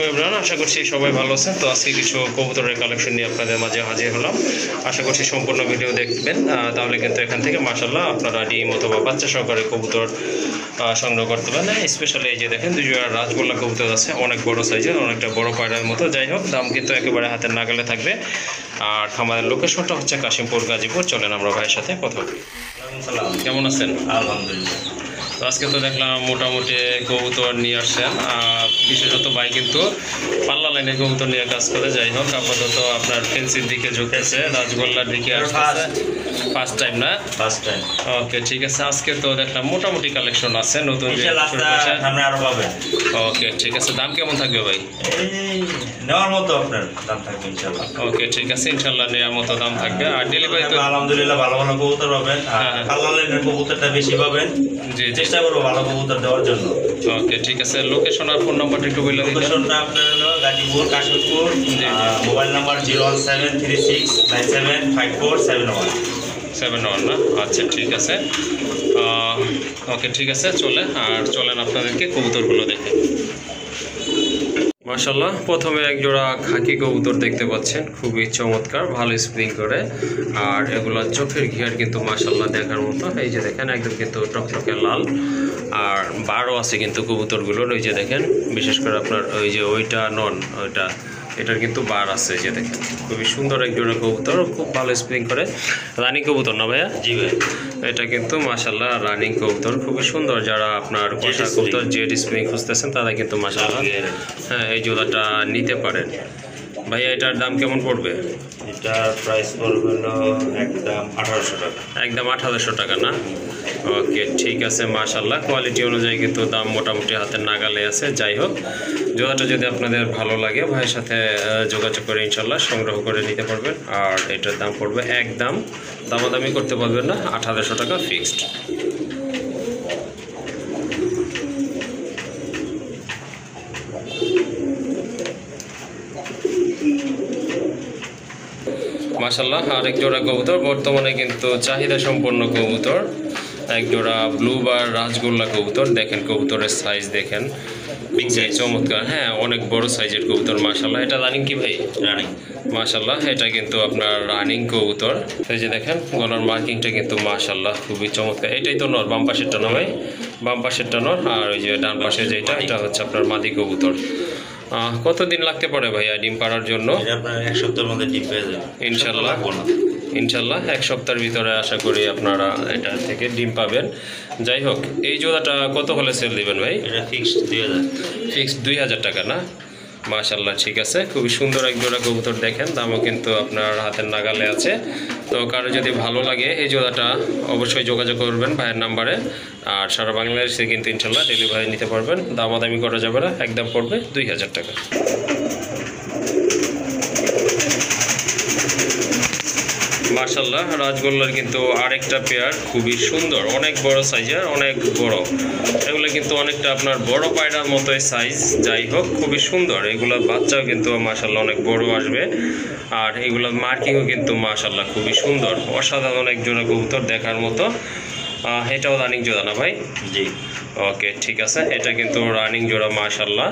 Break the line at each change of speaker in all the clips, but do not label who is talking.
Everyone, আশা করছি সবাই ভালো আছেন। তো আজকে কিছু কবুতরের কালেকশন নিয়ে আপনাদের মাঝে হাজির হলাম। আশা করছি সম্পূর্ণ ভিডিও দেখবেন, তাহলে কিন্তু এখান থেকে মাশাআল্লাহ আপনারা ডিম অথবা বাচ্চা সহকারে কবুতর সংগ্রহ করতে পারেন। স্পেশালি এই যে দেখেন দুই জোড়া রাজগোল্লা কবুতর আছে, অনেক বড় সাইজের, অনেকটা বড় পায়রার মতো। যাই হোক, দাম কিন্তু একেবারে হাতের নাগালে থাকবে। আর খামারের লোকেশনটা হচ্ছে কাশিমপুর, গাজীপুর। চলেন আমরা ভাইয়ের সাথে কথা বলি। কেমন আছেন?
আলহামদুলিল্লাহ।
তো আজকে তো দেখলাম মোটামুটি কবুতর নিয়ে আসছেন, বিশেষত ভাই কিন্তু পাল্লা লাইনের কবুতর নিয়ে কাজ করে। যাই হোক, আপাতত আপনার ফেন্সির দিকে ঝুঁকতেছে, রাজগোল্লার দিকে আসতেছে। ফার্স্ট টাইম না?
First time.
ওকে, ঠিক আছে। আজকে তো দেখলাম মোটামুটি কালেকশন আছে নতুন। ওকে, ঠিক আছে। দাম কেমন থাকবে ভাই?
নেওয়ার মতো আপনার দাম থাকবে ইনশাআল্লাহ।
ওকে, ঠিক আছে, ইনশাআল্লাহ নেওয়ার মতো দাম থাকবে। আর ডেলিভারি তো
আলহামদুলিল্লাহ ভালো ভালো কবুতর পাবেন, পাল্লা লাইনের কবুতরটা বেশি পাবেন।
জি,
চেষ্টা করবো ভালো কবুতর দেওয়ার জন্য।
ওকে, ঠিক আছে। লোকেশন আর ফোন নাম্বারটা একটু বলে দিন।
লোকেশনটা আপনার হলো গাজীপুর, কাশিমপুর। মোবাইল নাম্বার 01736975471
না? আচ্ছা, ঠিক আছে। ওকে, ঠিক আছে। চলেন আপনাদেরকে কবুতরগুলো দেখে। মাশাআল্লাহ, প্রথমে এক জোড়া খাকি কবুতর দেখতে পাচ্ছেন, খুবই চমৎকার, ভালো স্প্রিং করে। আর এগুলো চোখের ঘিয়ার কিন্তু মাশাআল্লাহ দেখার মতো। এই যে দেখেন, একদম কিন্তু টকটকে লাল। আর বারও আছে কিন্তু কবুতরগুলোর। ওই যে দেখেন, বিশেষ করে আপনার ওই যে ওইটা নন, ওইটা এটার কিন্তু বার আছে। যে দেখেন, খুবই সুন্দর এক জোড়া কবুতর, খুব ভালো স্প্রিং করে। রানিং কবুতর না ভাইয়া?
জি ভাই।
এটা কিন্তু মাশাআল্লাহ রানিং কবুতর, খুবই সুন্দর। যারা আপনার কষা কবুতর জেড স্প্রিং খুঁজতেছেন তারা কিন্তু মাশাআল্লাহ হ্যাঁ এই জোড়াটা নিতে পারেন। ভাইয়া, এটার দাম কেমন পড়বে?
এটার প্রাইস পড়বে একদম 1800 টাকা।
একদম 1800 টাকা না? ওকে, ঠিক আছে। মাশাআল্লাহ, কোয়ালিটি অনুযায়ী কিন্তু দাম মোটামুটি হাতের নাগালে আছে। যাই হোক, জোড়াটা যদি আপনাদের ভালো লাগে ভাইয়ের সাথে যোগাযোগ করে ইনশাল্লাহ সংগ্রহ করে নিতে পারবেন। আর এটার দাম পড়বে একদম, দামাদামি করতে পারবেন না, 1800 টাকা ফিক্সড। মাশাআল্লাহ, আরেক জোড়া কবুতর, বর্তমানে কিন্তু চাহিদা সম্পন্ন কবুতর, এক জোড়া ব্লু বার রাজগোল্লা কবুতর। দেখেন কবুতরের সাইজ দেখেন, চমৎকার। হ্যাঁ, অনেক বড় সাইজের কবুতর মাশাআল্লাহ। এটা রানিং কি ভাই?
রানিং।
মাশাআল্লাহ, এটা কিন্তু আপনার রানিং কবুতর। এই যে দেখেন, গলার মার্কিংটা কিন্তু মাশাআল্লাহ খুবই চমৎকার। এটাই তো নর, বাম পাশেরটা না ভাই? বাম পাশেরটা নর, আর ওই যে ডান পাশে যেটা, এটা হচ্ছে আপনার মাদি কবুতর। কতদিন লাগতে পারে ভাইয়া ডিম পাড়ার জন্য?
আপনার এক সপ্তাহের মধ্যে ডিম পেয়ে যাবে
ইনশাল্লাহ। ইনশাল্লাহ এক সপ্তাহের ভিতরে আশা করি আপনারা এটা থেকে ডিম পাবেন। যাই হোক, এই জোড়াটা কত হলে সেল দিবেন ভাই?
এটা ফিক্সড 2000।
ফিক্সড 2000 টাকা না? মাশাআল্লাহ, ঠিক আছে। খুবই সুন্দর এক জোড়া কবুতর। দেখেন, দামও কিন্তু আপনার হাতের নাগালে আছে। তো কারো যদি ভালো লাগে এই জোড়াটা, অবশ্যই যোগাযোগ করবেন ভাইয়ের নাম্বারে। আর সারা বাংলাদেশে কিন্তু ইনশাল্লাহ ডেলিভারি নিতে পারবেন, দামাদামি করা যাবে না, একদম পড়বে 2000 টাকা। মাশাআল্লাহ, রাজগোল্লার কিন্তু আরেকটা পেয়ার, খুবই সুন্দর, অনেক বড় সাইজের, অনেক বড়। এগুলো কিন্তু অনেকটা আপনার বড় পায়রার মতোই সাইজ। যাই হোক, খুবই সুন্দর। এগুলোর বাচ্চাও কিন্তু মাশাআল্লাহ অনেক বড় আসবে। আর এগুলোর মার্কিংও কিন্তু মাশাআল্লাহ খুবই সুন্দর, অসাধারণ এক জোড়া কবুতর দেখার মতো। এটাও রানিং জোড়া না ভাই?
জি।
ওকে, ঠিক আছে। এটা কিন্তু রানিং জোড়া মাশাআল্লাহ,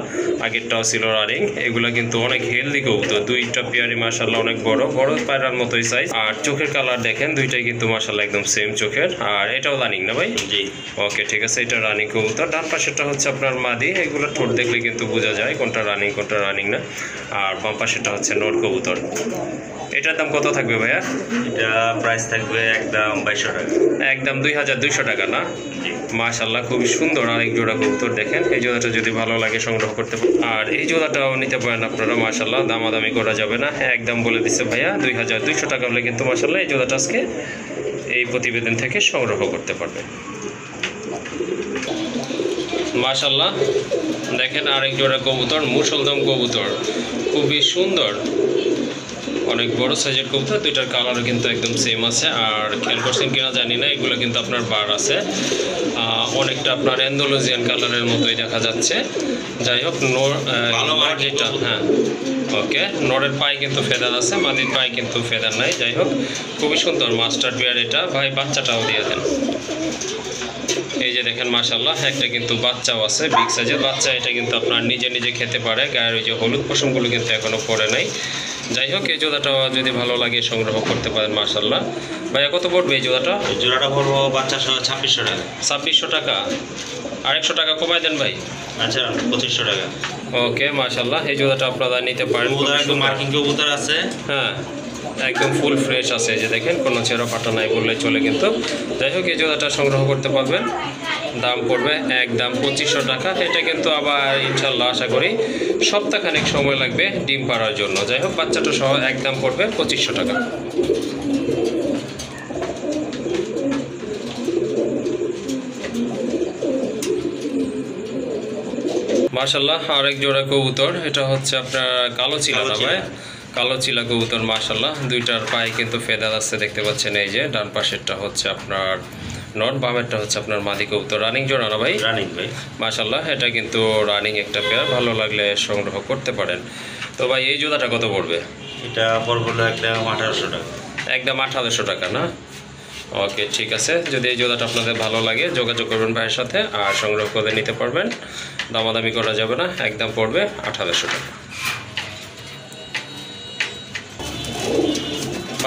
আগেরটাও ছিল রানিং। এগুলো কিন্তু অনেক হেলদি কবুতর, দুইটা পেয়ারই মাশাআল্লাহ অনেক বড় বড় পায়রার মতোই সাইজ। আর চোখের কালার দেখেন, দুইটাই কিন্তু মাশাআল্লাহ একদম সেম চোখের। আর এটাও রানিং না ভাই?
জি।
ওকে, ঠিক আছে। এটা রানিং কবুতর। ডান পাশেরটা হচ্ছে আপনার মাদি। এগুলো ঠোঁট দেখলে কিন্তু বোঝা যায় কোনটা রানিং কোনটা রানিং না। আর বাম পাশেরটা হচ্ছে নর কবুতর। এটার দাম কত থাকবে ভাইয়া?
এটা প্রাইস থাকবে একদম 2200 টাকা।
একদম 2200 টাকা না?
জি।
মাশাআল্লাহ, খুবই সুন্দর আরেক জোড়া কবুতর। দেখেন, এই জোড়াটা যদি ভালো লাগে সংগ্রহ করতে পারেন। আর এই জোড়াটাও নিতে পারেন আপনারা মাশাআল্লাহ, দামাদামি করা যাবে না, একদম বলে দিচ্ছে ভাইয়া 2200 টাকা হলে কিন্তু মাশাআল্লাহ এই জোড়াটা আজকে এই প্রতিবেদন থেকে সংগ্রহ করতে পারবেন। মাশাআল্লাহ, দেখেন আরেক জোড়া কবুতর, মুসলদম কবুতর, খুবই সুন্দর, অনেক বড় সাইজের কবুতর। দুইটার কালারও কিন্তু একদম সেম আছে। আর খেয়াল করছেন কিনা জানি না, এগুলো কিন্তু আপনার বার আছে, অনেকটা আপনার অ্যান্ডালুজিয়ান কালারের মতোই দেখা যাচ্ছে। যাই হোক, নর যেটা, হ্যাঁ ওকে, নরের পায়ে কিন্তু ফেদার আছে, মাদির পায়ে কিন্তু ফেদার নাই। যাই হোক, খুবই সুন্দর মাস্টার পেয়ার এটা। ভাই, বাচ্চাটাও দিয়ে দেন। এই যে দেখেন মাশাআল্লাহ একটা কিন্তু বাচ্চাও আছে, বিগ সাইজের বাচ্চা। এটা কিন্তু আপনার নিজে নিজে খেতে পারে, গায়ের ওই যে হলুদ পশমগুলো কিন্তু এখনো পড়ে নাই। যাই হোক এই জোড়াটা যদি ভালো লাগে সংগ্রহ করতে পারেন মাশাআল্লাহ। ভাইয়া কত পড়বে এই জোড়াটা?
এই জোড়াটা পড়বো বাচ্চা সহ 2600 টাকা।
2600 টাকা, আর 100 টাকা কমায় দেন ভাই।
আচ্ছা 2500 টাকা।
ওকে মাশাআল্লাহ, এই জোড়াটা আপনারা নিতে পারেন।
কবুতর একটু মার্কিং কবুতর আছে,
হ্যাঁ একদম ফুল ফ্রেশ আছে, এই যে দেখেন কোনো ছেঁড়া ফাটা নাই বললেই চলে কিন্তু। যাই হোক এই জোড়াটা সংগ্রহ করতে পারবেন, দাম পড়বে একদম 2500 টাকা। এটা কিন্তু আবার ইনশাল্লাহ আশা করি সপ্তাহখানেক সময় লাগবে ডিম পাড়ার জন্য। যাই হোক বাচ্চাটা সহ একদম পড়বে 2500 টাকা। মাশাআল্লাহ আরেক জোড়া কবুতর, এটা হচ্ছে আপনার কালো চিলা না ভাই? কালো চিলা কবুতর মাশাআল্লাহ, দুইটার পায়ে কিন্তু ফেদার আছে দেখতে পাচ্ছেন। এই যে ডান পাশেরটা হচ্ছে আপনার নট, বামেরটা হচ্ছে আপনার মাদি কবুতর। রানিং জোড়া না ভাই?
রানিং ভাই।
মাশাআল্লাহ এটা কিন্তু রানিং একটা পেয়ার, ভালো লাগলে সংগ্রহ করতে পারেন। তো ভাই এই জোড়াটা কত পড়বে?
এটা পড়বে একদম 1800 টাকা।
একদম 1800 টাকা না? ওকে ঠিক আছে, যদি এই জোড়াটা আপনাদের ভালো লাগে যোগাযোগ করবেন ভাইয়ের সাথে, আর সংগ্রহ করে নিতে পারবেন, দামাদামি করা যাবে না, একদম পড়বে 1800 টাকা।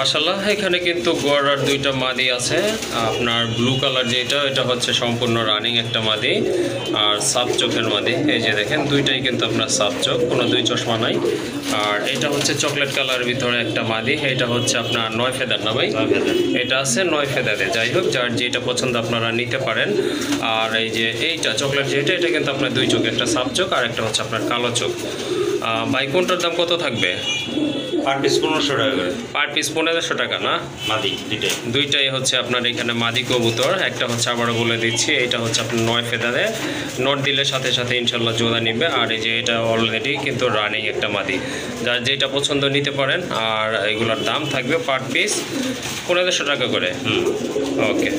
মাশাআল্লাহ এখানে কিন্তু গড়ার দুইটা মাদি আছে। আপনার ব্লু কালার যেটা, এটা হচ্ছে সম্পূর্ণ রানিং একটা মাদি, আর সাত চোখের মাদি। এই যে দেখেন দুইটাই কিন্তু আপনার সাত চোখ, কোনো দুই চশমা নাই। আর এটা হচ্ছে চকলেট কালারের ভিতরে একটা মাদি, এটা হচ্ছে আপনার 9 ফেদার না ভাই? এটা আছে 9 ফেদারে। যাই হোক যার যেটা পছন্দ আপনারা নিতে পারেন। আর এই যে এইটা চকলেট যেটা, এটা কিন্তু আপনার দুই চোখ, একটা সাত চোখ আর একটা হচ্ছে আপনার কালো চোখ। ভাই কোনটার দাম কত থাকবে?
পার পিস 1500 টাকা করে।
পার পিস 1500 টাকা না?
মাদি
দুইটাই হচ্ছে আপনার এখানে মাদি কবুতর। একটা হচ্ছে আবারও বলে দিচ্ছি, এটা হচ্ছে আপনার 9 ফেদারে, নট দিলে সাথে সাথে ইনশাল্লাহ জোড়া নিবে। আর এই যে এটা অলরেডি কিন্তু রানিং একটা মাদি, যার যেটা পছন্দ নিতে পারেন। আর এগুলোর দাম থাকবে পার পিস 1500 টাকা করে। ওকে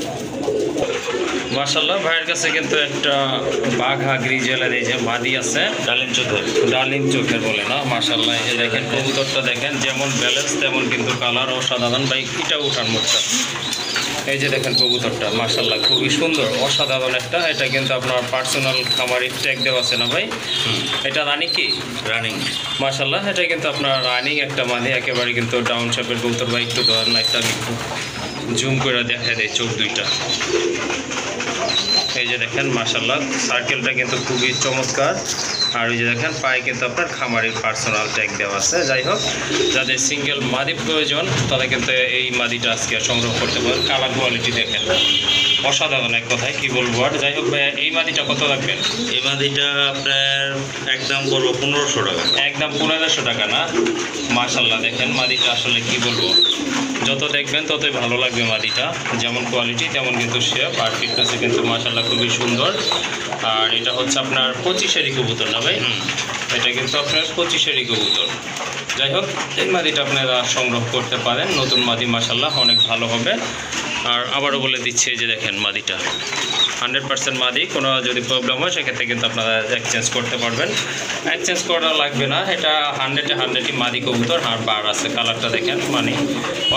মাশাআল্লাহ ভাইয়ের কাছে কিন্তু একটা বাঘা গ্রিজেলের এই যে মাদি আছে, ডালিম চোখের বলে না? মাশাআল্লাহ এই যে দেখেন কবুতরটা দেখেন, যেমন ব্যালেন্স তেমন কিন্তু কালার অসাধারণ। ভাই এটা উঠান মুখটা, এই যে দেখেন কবুতরটা মাশাআল্লাহ খুবই সুন্দর, অসাধারণ একটা। এটা কিন্তু আপনার পার্সোনাল খামারি ট্যাগ দেওয়া আছে না ভাই? এটা রানিং কি?
রানিং
মাশাআল্লাহ এটা কিন্তু আপনার রানিং একটা মাদি, একেবারে কিন্তু ডাউন শেপের কবুতর। ভাই একটু ধরেন না, একটা জুম করে দেখা দেয় চোখ দুইটা। এই যে দেখেন মাশাআল্লাহ সার্কেলটা কিন্তু খুবই চমৎকার। আর এই যে দেখেন পায়ে কিন্তু আপনার খামারির পার্সোনাল ট্যাগ দেওয়া আছে। যাই হোক যাদের সিঙ্গেল মাদি প্রয়োজন তারা কিন্তু এই মাদিটা আজকে সংগ্রহ করতে পারেন। কালার কোয়ালিটি দেখেন অসাধারণ, এক কথায় কি বলবো। আর যাই হোক ভাইয়া এই মাদিটা কত রাখবেন?
এই মাদিটা আপনার একদম পড়বো 1500 টাকা।
একদম 1500 টাকা না? মাশাআল্লাহ দেখেন মাদিটা আসলে কি বলবো, যত দেখবেন ততই ভালো লাগবে মাদিটা, যেমন কোয়ালিটি তেমন কিন্তু শেপ আর ফিটনেসে কিন্তু মাশাআল্লাহ খুবই সুন্দর। আর এটা হচ্ছে আপনার 25-এরই কবুতর না ভাই? এটা কিন্তু আপনার 25-এরই কবুতর। যাই হোক এই মাদিটা আপনারা সংগ্রহ করতে পারেন, নতুন মাদি মাশাআল্লাহ অনেক ভালো হবে। আর আবারও বলে দিচ্ছি এই যে দেখেন মাদিটা 100% মাদি, কোনো যদি প্রবলেম হয় সেক্ষেত্রে কিন্তু আপনারা এক্সচেঞ্জ করতে পারবেন। এক্সচেঞ্জ করা লাগবে না, এটা 100-100ই মাদি কবুতর। আর বার আছে, কালারটা দেখেন মানে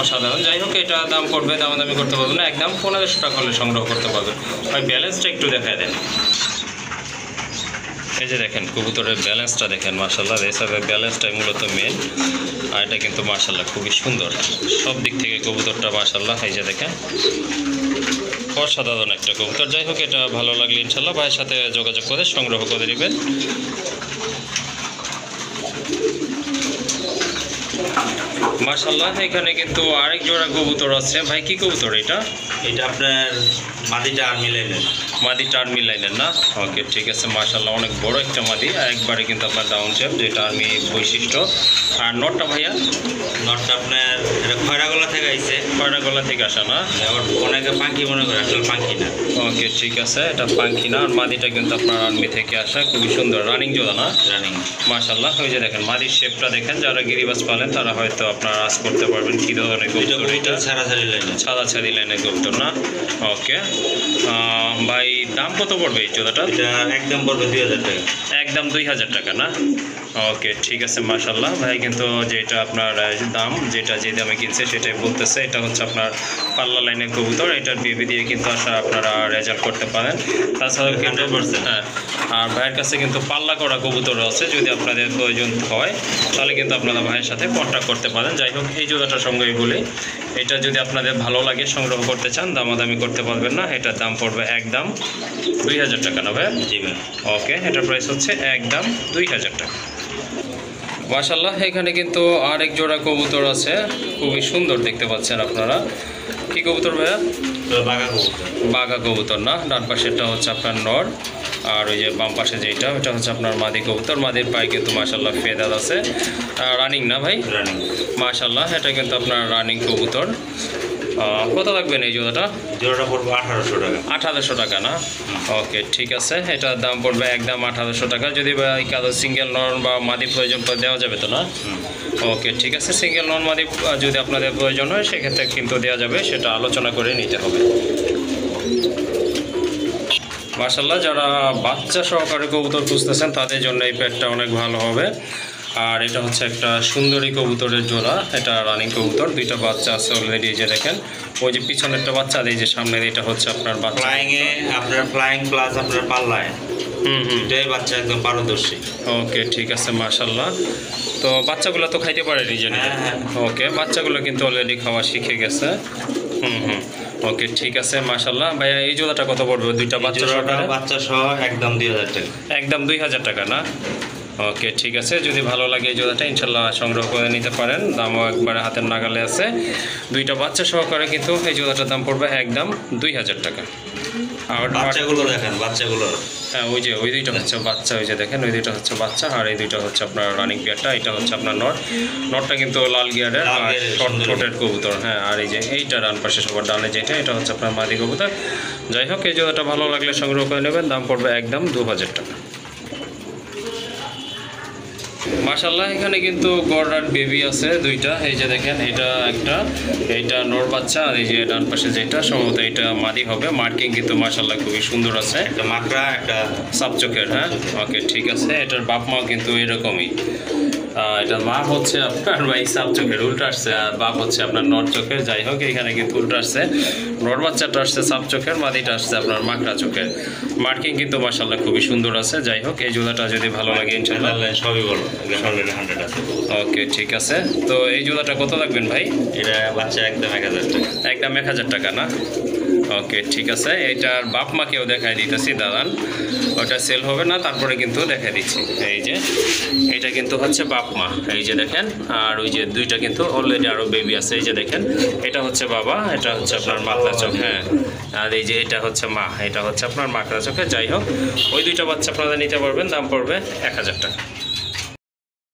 অসাধারণ। যাই হোক এটা দাম পড়বে, দামাদামি করতে পারবেন না, একদম 1500 টাকা হলে সংগ্রহ করতে পারবেন। ভাই ব্যালেন্সটা একটু দেখায় দেন। এই যে দেখেন কবুতরের ব্যালেন্সটা দেখেন মাশাআল্লাহ, রেসারের ব্যালেন্সটাই মূলত মেন। আর এটা কিন্তু মাশাআল্লাহ খুবই সুন্দর সব দিক থেকে কবুতরটা মাশাআল্লাহ। এই যে দেখেন অসাধারণ একটা কবুতর। যাই হোক এটা ভালো লাগলে ইনশাল্লাহ ভাইয়ের সাথে যোগাযোগ করে সংগ্রহ করে নেবেন। মাশাআল্লাহ এখানে কিন্তু আরেক জোড়া কবুতর আছে। ভাই কি কবুতর এটা?
এটা আপনার মাদিটা আর্মি লাইনের।
মাদিটা আর্মি লাইনের না? ওকে ঠিক আছে মাশাআল্লাহ অনেক বড় একটা মাদি, একবারে কিন্তু আপনার ডাউন শেপ, যেটা আর্মি বৈশিষ্ট্য। আর নটটা ভাইয়া?
নটটা আপনার এটা খয়রাগোলা থেকে আইছে।
খয়রাগোলা থেকে আসা না?
আবার অনেকে পাখি মনে করে, আসলে পাখি না।
ওকে ঠিক আছে, এটা পাখি না। আর মাদিটা কিন্তু আপনার আর্মি থেকে আসা, খুবই সুন্দর রানিং জোড়া না?
রানিং
মাশাআল্লাহ। ওই যে দেখেন মাদির শেপটা দেখেন, যারা গিরিবাজ পালেন তারা হয়তো আপনার আজ করতে পারবেন কি ধরনের কবুতর এটা।
ছাড়াছাড়ি লাইনে,
ছাড়াছাড়ি লাইনের কবুতর না? ওকে ভাই দাম কত পড়বে এই জোড়াটা?
এটা একদম পড়বে 2000 টাকা।
একদম 2000 টাকা না? ওকে, ঠিক আছে মাশাল্লাহ। ভাই কিন্তু যেটা আপনার দাম, যেটা যে দামে কিনছে সেটাই বলতেছে। এটা হচ্ছে আপনার পাল্লা লাইনের কবুতর, এটার বেবি দিয়ে কিন্তু আপনারা রেজাল্ট করতে পারেন। তাছাড়াও কিন্তু
100%।
হ্যাঁ, আর ভাইয়ের কাছে কিন্তু পাল্লা করা কবুতর আছে, যদি আপনাদের প্রয়োজন হয় তাহলে কিন্তু আপনারা ভাইয়ের সাথে কন্ট্যাক্ট করতে পারেন। যাই হোক, এই জোড়াটার সঙ্গেই বলি, এটা যদি আপনাদের ভালো লাগে সংগ্রহ করতে চান, দামাদামি করতে পারবেন না। এটার দাম পড়বে একদম 2000 টাকা না ভাই?
জি ভাই।
ওকে, এটার প্রাইস হচ্ছে একদম 2000 টাকা। মাশাল্লাহ, এখানে কিন্তু আরেক জোড়া কবুতর আছে, খুবই সুন্দর দেখতে পাচ্ছেন আপনারা। কি কবুতর ভাইয়া?
বাঘা কবুতর।
বাঘা কবুতর না? ডান পাশেরটা হচ্ছে আপনার নর, আর ওই যে বাম পাশে যেটা, ওটা হচ্ছে আপনার মাদি কবুতর। মাদির পায়ে কিন্তু মাশাল্লাহ ফেদার আছে, রানিং না ভাই?
রানিং।
মাশাল্লাহ, এটা কিন্তু আপনার রানিং কবুতর। কত লাগবেন এই জোড়াটা?
জোড়াটা পড়বে 1800 টাকা।
1800 টাকা না? ওকে, ঠিক আছে, এটার দাম পড়বে একদম 1800 টাকা। যদি কারো সিঙ্গেল নর বা মাদি প্রয়োজন পড়ে দেওয়া যাবে তো না? ওকে, ঠিক আছে, সিঙ্গেল নন মাদি যদি আপনাদের প্রয়োজন হয় সেক্ষেত্রে কিন্তু দেওয়া যাবে, সেটা আলোচনা করে নিতে হবে। মাশাল্লাহ, যারা বাচ্চা সহকারে কবুতর খুঁজতেছেন তাদের জন্য এই পেটটা অনেক ভালো হবে। আর এটা হচ্ছে একটা সুন্দরী কবুতরের জোড়া, এটা রানিং কবুতর, দুইটা বাচ্চা আছে অলরেডি। এই যে দেখেন, ওই যে পিছনেরটা বাচ্চা, আর এই যে সামনের এটা হচ্ছে আপনার বাচ্চা।
ফ্লাইংয়ে আপনার ফ্লাইং প্লাস আপনার পাল্লায় এটাই বাচ্চা একদম পারদর্শী।
ওকে, ঠিক আছে মাশাল্লাহ। তো বাচ্চাগুলো তো খাইতে পারে নিজে নিজে?
হ্যাঁ।
ওকে, বাচ্চাগুলো কিন্তু অলরেডি খাওয়া শিখে গেছে। ওকে, ঠিক আছে মাশাল্লাহ। ভাইয়া এই জোড়াটা কত পড়বে দুইটা বাচ্চা সহকারে?
বাচ্চা সহ একদম 2000 টাকা।
একদম 2000 টাকা না? ওকে, ঠিক আছে, যদি ভালো লাগে এই জোড়াটা ইনশাল্লাহ সংগ্রহ করে নিতে পারেন, দামও একবারে হাতের নাগালে আছে। দুইটা বাচ্চা সহকারে কিন্তু এই জোড়াটার দাম পড়বে একদম 2000 টাকা। আর
বাচ্চাগুলো দেখেন, বাচ্চাগুলো
হ্যাঁ, ওই যে ওই দুইটা হচ্ছে বাচ্চা, ওই যে দেখেন ওই দুইটা হচ্ছে বাচ্চা, আর এই দুইটা হচ্ছে আপনার রানিং পেয়ারটা। এটা হচ্ছে আপনার নটটা কিন্তু লাল গিয়ারের আর শর্ট ঠোঁটের কবুতর। হ্যাঁ, আর এই যে এইটা ডান পাশে সবার ডানে যেটা, এটা হচ্ছে আপনার মাদি কবুতর। যাই হোক, এই জোড়াটা ভালো লাগলে সংগ্রহ করে নেবেন, দাম পড়বে একদম 2000 টাকা। মাশাল্লাহ, এখানে কিন্তু গড়ার বেবি আছে দুইটা। এই যে দেখেন, এটা একটা, এইটা নর বাচ্চা, আর এই যে ডান পাশে যেটা সম্ভবত এটা মাদি হবে। মার্কিং কিন্তু মাশাল্লাহ খুবই সুন্দর আছে,
একটা মাকড়া, একটা
সাপ চোখের। হ্যাঁ, ওকে, ঠিক আছে, এটার বাপ মাও কিন্তু এরকমই। এটার মা হচ্ছে আপনার ভাই সাপ চোখের, উল্টো আসছে, আর বাপ হচ্ছে আপনার নর চোখের। যাই হোক, এখানে কিন্তু উল্টো আসছে, নর বাচ্চাটা আসছে সাপ চোখের, মাদিটা আসছে আপনার মাকড়া চোখের। মার্কিং কিন্তু মাশাল্লাহ খুবই সুন্দর আছে। যাই হোক, এই জোড়াটা যদি ভালো লাগে ইনশাল্লাহ
সবই বলো 100 আছে।
ওকে, ঠিক আছে। তো এই জোড়াটা কত লাগবেন ভাই?
এটা বাচ্চা একদম 1000 টাকা।
একদম 1000 টাকা না? ওকে, ঠিক আছে, এটার বাপ মাকেও দেখাই দিতেছি, দাঁড়ান, ওটা সেল হবে না, তারপরে কিন্তু দেখাই দিচ্ছি। এই যে এটা কিন্তু হচ্ছে বাপ মা, এই যে দেখেন, আর ওই যে দুইটা কিন্তু অলরেডি আরও বেবি আছে। এই যে দেখেন, এটা হচ্ছে বাবা, এটা হচ্ছে আপনার মাকড়া চোখ। হ্যাঁ, আর এই যে এটা হচ্ছে মা, এটা হচ্ছে আপনার মাকড়া চোখে। যাই হোক, ওই দুইটা বাচ্চা আপনারা নিতে পারবেন, দাম পড়বে 1000 টাকা।